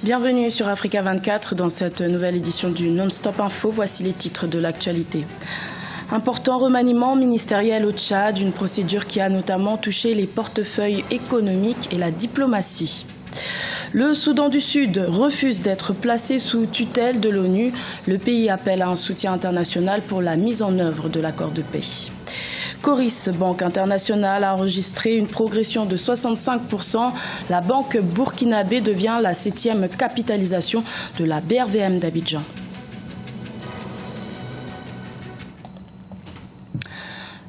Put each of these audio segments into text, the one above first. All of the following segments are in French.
Bienvenue sur Africa 24 dans cette nouvelle édition du Non-Stop Info. Voici les titres de l'actualité. Important remaniement ministériel au Tchad, une procédure qui a notamment touché les portefeuilles économiques et la diplomatie. Le Soudan du Sud refuse d'être placé sous tutelle de l'ONU. Le pays appelle à un soutien international pour la mise en œuvre de l'accord de paix. Coris, Banque internationale, a enregistré une progression de 65%. La banque burkinabé devient la 7e capitalisation de la BRVM d'Abidjan.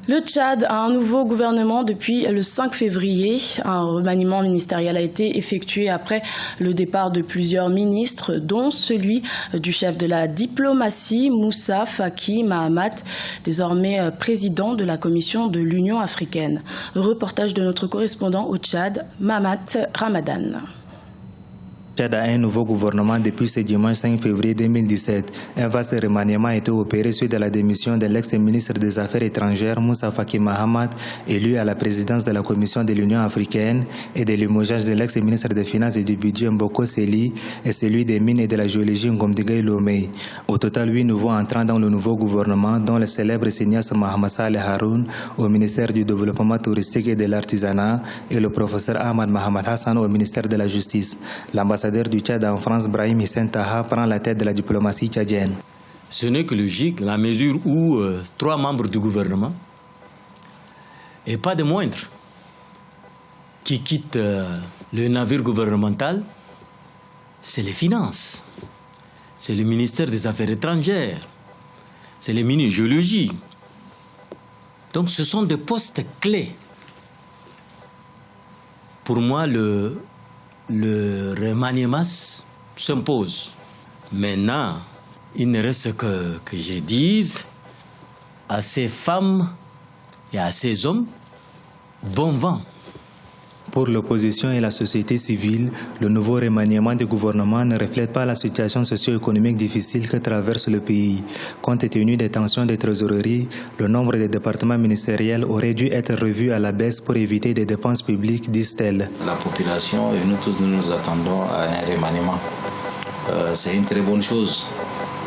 Le Tchad a un nouveau gouvernement depuis le 5 février. Un remaniement ministériel a été effectué après le départ de plusieurs ministres, dont celui du chef de la diplomatie, Moussa Faki Mahamat, désormais président de la Commission de l'Union africaine. Reportage de notre correspondant au Tchad, Mahamat Ramadan. Tchad a un nouveau gouvernement depuis ce dimanche 5 février 2017. Un vaste remaniement a été opéré suite à la démission de l'ex-ministre des Affaires étrangères Moussa Faki Mahamat, élu à la présidence de la Commission de l'Union africaine, et de limogeage de l'ex-ministre des Finances et du Budget Mboko Seli et celui des Mines et de la Géologie Ngomdigay Lomé. Au total, 8 nouveaux entrants dans le nouveau gouvernement, dont le célèbre cinéaste Mohamed Saleh Haroun au ministère du Développement touristique et de l'Artisanat et le professeur Ahmad Mohamed Hassan au ministère de la Justice. L'ambassadeur du Tchad en France, Brahim Hissène Taha, prend la tête de la diplomatie tchadienne. Ce n'est que logique, la mesure où 3 membres du gouvernement, et pas de moindres, qui quittent le navire gouvernemental, c'est les finances, c'est le ministère des Affaires étrangères, c'est le ministre de la Géologie. Donc ce sont des postes clés. Pour moi, le remaniement s'impose. Maintenant, il ne reste que je dise à ces femmes et à ces hommes, bon vent. Pour l'opposition et la société civile, le nouveau remaniement du gouvernement ne reflète pas la situation socio-économique difficile que traverse le pays. Compte tenu des tensions de trésorerie, le nombre de départements ministériels aurait dû être revu à la baisse pour éviter des dépenses publiques, disent-elles. La population et nous tous, nous attendons à un remaniement. C'est une très bonne chose.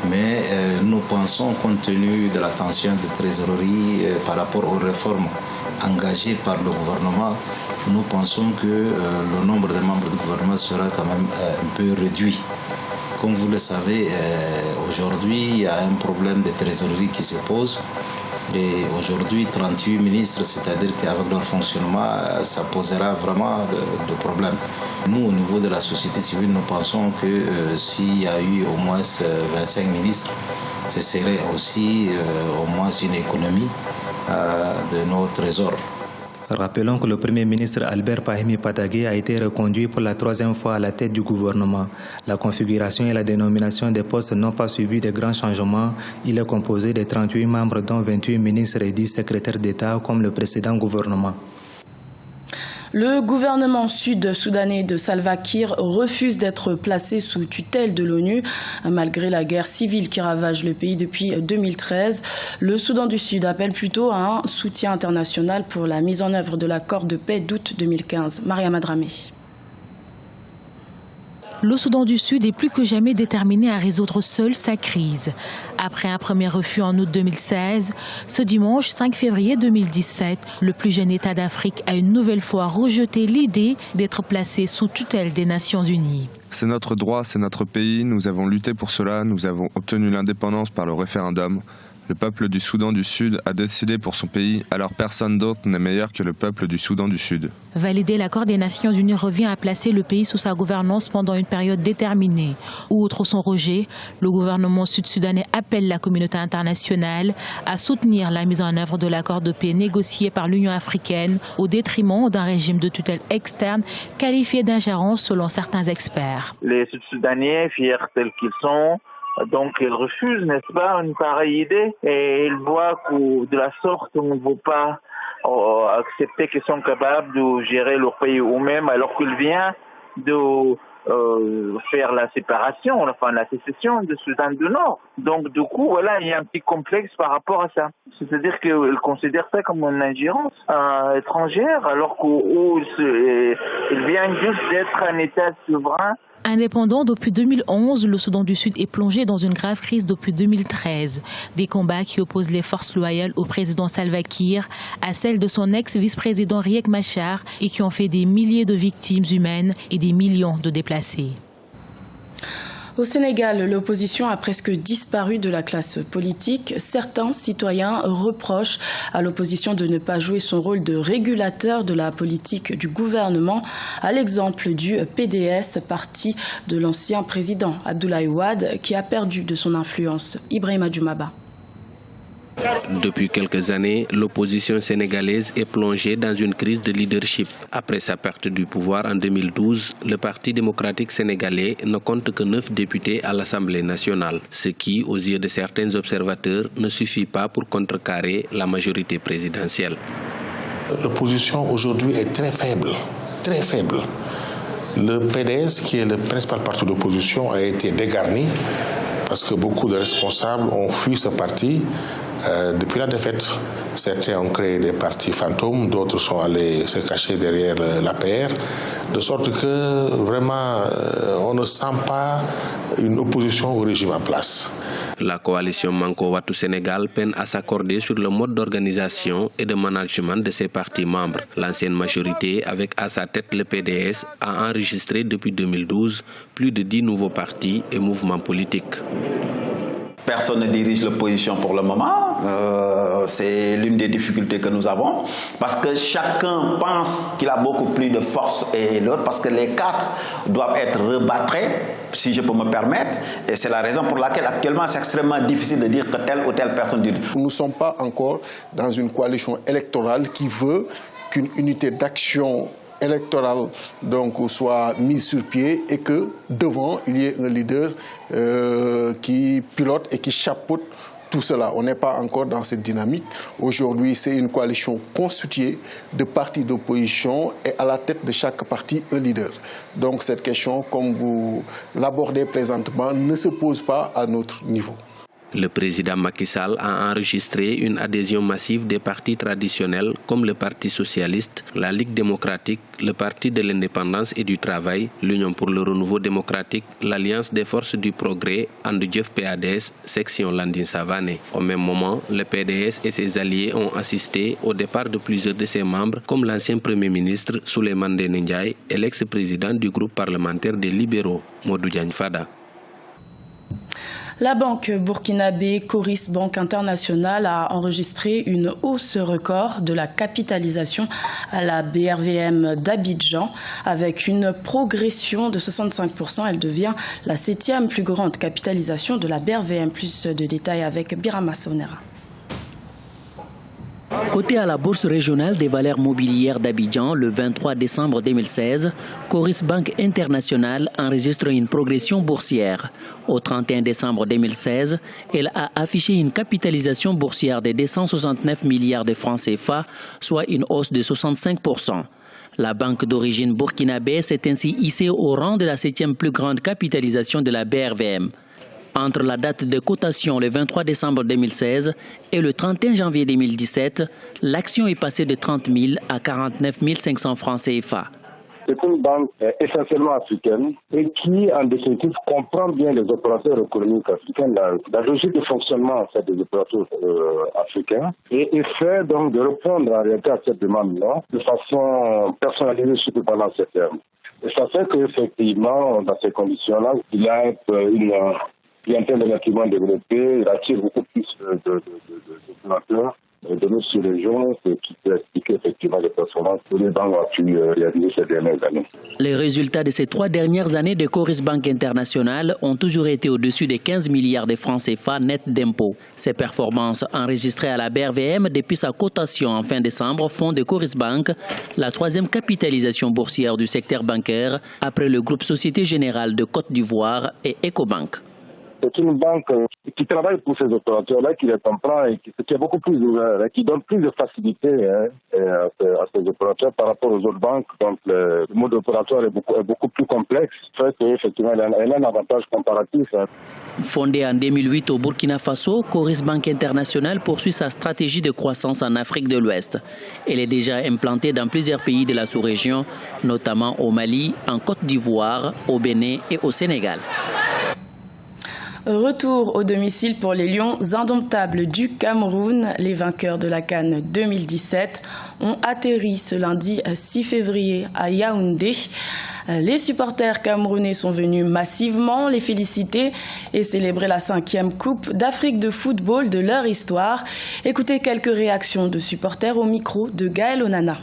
Mais nous pensons, compte tenu de la tension de trésorerie par rapport aux réformes engagées par le gouvernement, nous pensons que le nombre de membres du gouvernement sera quand même un peu réduit. Comme vous le savez, aujourd'hui, il y a un problème de trésorerie qui se pose. Et aujourd'hui, 38 ministres, c'est-à-dire qu'avec leur fonctionnement, ça posera vraiment de problèmes. Nous, au niveau de la société civile, nous pensons que s'il y a eu au moins 25 ministres, ce serait aussi au moins une économie de nos trésors. Rappelons que le Premier ministre Albert Pahimi Patagé a été reconduit pour la 3e fois à la tête du gouvernement. La configuration et la dénomination des postes n'ont pas subi de grands changements. Il est composé de 38 membres, dont 28 ministres et 10 secrétaires d'État, comme le précédent gouvernement. Le gouvernement sud-soudanais de Salva Kiir refuse d'être placé sous tutelle de l'ONU. Malgré la guerre civile qui ravage le pays depuis 2013, le Soudan du Sud appelle plutôt à un soutien international pour la mise en œuvre de l'accord de paix d'août 2015. Maria Madramé. Le Soudan du Sud est plus que jamais déterminé à résoudre seul sa crise. Après un premier refus en août 2016, ce dimanche 5 février 2017, le plus jeune État d'Afrique a une nouvelle fois rejeté l'idée d'être placé sous tutelle des Nations Unies. C'est notre droit, c'est notre pays, nous avons lutté pour cela, nous avons obtenu l'indépendance par le référendum. Le peuple du Soudan du Sud a décidé pour son pays, alors personne d'autre n'est meilleur que le peuple du Soudan du Sud. Valider l'accord des Nations Unies revient à placer le pays sous sa gouvernance pendant une période déterminée. Outre son rejet, le gouvernement sud-soudanais appelle la communauté internationale à soutenir la mise en œuvre de l'accord de paix négocié par l'Union africaine au détriment d'un régime de tutelle externe qualifié d'ingérence selon certains experts. Les Sud-Soudanais, fiers tels qu'ils sont, donc ils refusent, n'est-ce pas, une pareille idée, et ils voient que de la sorte on ne veut pas accepter qu'ils sont capables de gérer leur pays eux-mêmes alors qu'il vient de faire la séparation, enfin la sécession de Soudan du Nord. Donc du coup, voilà, il y a un petit complexe par rapport à ça. C'est-à-dire qu'ils considèrent ça comme une ingérence étrangère alors qu'ils viennent juste d'être un État souverain Indépendant depuis 2011, le Soudan du Sud est plongé dans une grave crise depuis 2013. Des combats qui opposent les forces loyales au président Salva Kiir à celles de son ex-vice-président Riek Machar et qui ont fait des milliers de victimes humaines et des millions de déplacés. Au Sénégal, l'opposition a presque disparu de la classe politique. Certains citoyens reprochent à l'opposition de ne pas jouer son rôle de régulateur de la politique du gouvernement, à l'exemple du PDS, parti de l'ancien président Abdoulaye Wade, qui a perdu de son influence. Ibrahima Djoumaba. Depuis quelques années, l'opposition sénégalaise est plongée dans une crise de leadership. Après sa perte du pouvoir en 2012, le Parti démocratique sénégalais ne compte que 9 députés à l'Assemblée nationale, ce qui, aux yeux de certains observateurs, ne suffit pas pour contrecarrer la majorité présidentielle. L'opposition aujourd'hui est très faible, très faible. Le PDS, qui est le principal parti d'opposition, a été dégarni parce que beaucoup de responsables ont fui ce parti. Depuis la défaite, certains ont créé des partis fantômes, d'autres sont allés se cacher derrière l'APR, de sorte que vraiment on ne sent pas une opposition au régime en place. La coalition Manko Wattu Sénégal peine à s'accorder sur le mode d'organisation et de management de ses partis membres. L'ancienne majorité, avec à sa tête le PDS, a enregistré depuis 2012 plus de 10 nouveaux partis et mouvements politiques. Personne ne dirige l'opposition pour le moment. C'est l'une des difficultés que nous avons. Parce que chacun pense qu'il a beaucoup plus de force et l'autre, parce que les quatre doivent être rebattrés, si je peux me permettre. Et c'est la raison pour laquelle actuellement c'est extrêmement difficile de dire que telle ou telle personne dirige. Nous ne sommes pas encore dans une coalition électorale qui veut qu'une unité d'action électorale donc soit mise sur pied et que devant il y ait un leader qui pilote et qui chapeaute tout cela. On n'est pas encore dans cette dynamique. Aujourd'hui, c'est une coalition constituée de partis d'opposition et à la tête de chaque parti un leader. Donc cette question, comme vous l'abordez présentement, ne se pose pas à notre niveau. Le président Macky Sall a enregistré une adhésion massive des partis traditionnels comme le Parti socialiste, la Ligue démocratique, le Parti de l'indépendance et du travail, l'Union pour le renouveau démocratique, l'Alliance des forces du progrès, Andudjef PADS, section Landing Savané. Au même moment, le PDS et ses alliés ont assisté au départ de plusieurs de ses membres comme l'ancien Premier ministre Souleymane Ndéné Ndiaye et l'ex-président du groupe parlementaire des libéraux, Modou Diagne Fada. La banque burkinabé Coris Banque Internationale a enregistré une hausse record de la capitalisation à la BRVM d'Abidjan. Avec une progression de 65%, elle devient la 7e plus grande capitalisation de la BRVM. Plus de détails avec Birama Sonera. Coté à la Bourse régionale des valeurs mobilières d'Abidjan le 23 décembre 2016, Coris Banque Internationale enregistre une progression boursière. Au 31 décembre 2016, elle a affiché une capitalisation boursière de 269 milliards de francs CFA, soit une hausse de 65%. La banque d'origine burkinabé s'est ainsi hissée au rang de la 7e plus grande capitalisation de la BRVM. Entre la date de cotation le 23 décembre 2016 et le 31 janvier 2017, l'action est passée de 30 000 à 49 500 francs CFA. C'est une banque essentiellement africaine et qui, en définitive, comprend bien les opérateurs économiques africains, la logique de fonctionnement en fait, des opérateurs africains et essaie donc de répondre en réalité à cette demande-là de façon personnalisée, surtout pendant ces termes. Et ça fait qu'effectivement, dans ces conditions-là, il y a une clientèle relativement développée, il attire beaucoup plus d'opérateurs de notre sous-région, ce qui peut expliquer effectivement les performances que les banques ont pu réaliser ces dernières années. Les résultats de ces 3 dernières années de Coris Banque Internationale ont toujours été au-dessus des 15 milliards de francs CFA net d'impôts. Ces performances enregistrées à la BRVM depuis sa cotation en fin décembre font de Coris Banque la 3e capitalisation boursière du secteur bancaire après le groupe Société Générale de Côte d'Ivoire et Ecobank. C'est une banque qui travaille pour ces opérateurs-là, qui les comprend et qui est beaucoup plus ouvert, qui donne plus de facilité à ces opérateurs par rapport aux autres banques. Donc le mode opératoire est beaucoup plus complexe. Fait qu'effectivement, elle a un avantage comparatif. Fondée en 2008 au Burkina Faso, Coris Banque Internationale poursuit sa stratégie de croissance en Afrique de l'Ouest. Elle est déjà implantée dans plusieurs pays de la sous-région, notamment au Mali, en Côte d'Ivoire, au Bénin et au Sénégal. Retour au domicile pour les Lions indomptables du Cameroun. Les vainqueurs de la CAN 2017 ont atterri ce lundi 6 février à Yaoundé. Les supporters camerounais sont venus massivement les féliciter et célébrer la 5e Coupe d'Afrique de football de leur histoire. Écoutez quelques réactions de supporters au micro de Gaël Onana.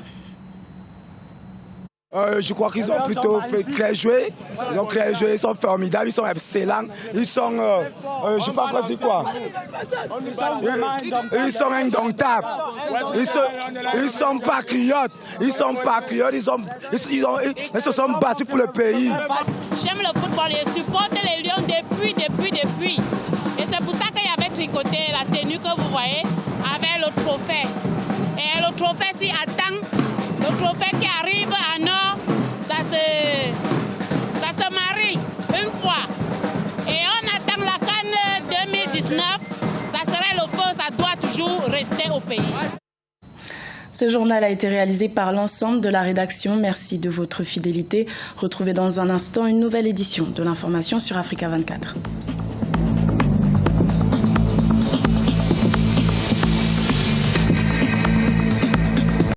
Je crois qu'ils ont plutôt fait clair jouer. Ils ont clair joué, ils sont formidables, ils sont excellents. Ils sont, je ne sais pas quoi dire quoi. Ils sont indomptables. Ils sont patriotes. Ils sont patriotes. Ils se sont battus pour le pays. J'aime le football et je supporte les Lions depuis. Et c'est pour ça qu'il y avait tricoté la tenue que vous voyez avec le trophée. Et le trophée s'y attend. Le trophée qui arrive à Nord, ça se marie une fois. Et on attend la CAN 2019, ça serait le feu, ça doit toujours rester au pays. Ce journal a été réalisé par l'ensemble de la rédaction. Merci de votre fidélité. Retrouvez dans un instant une nouvelle édition de l'information sur Africa 24.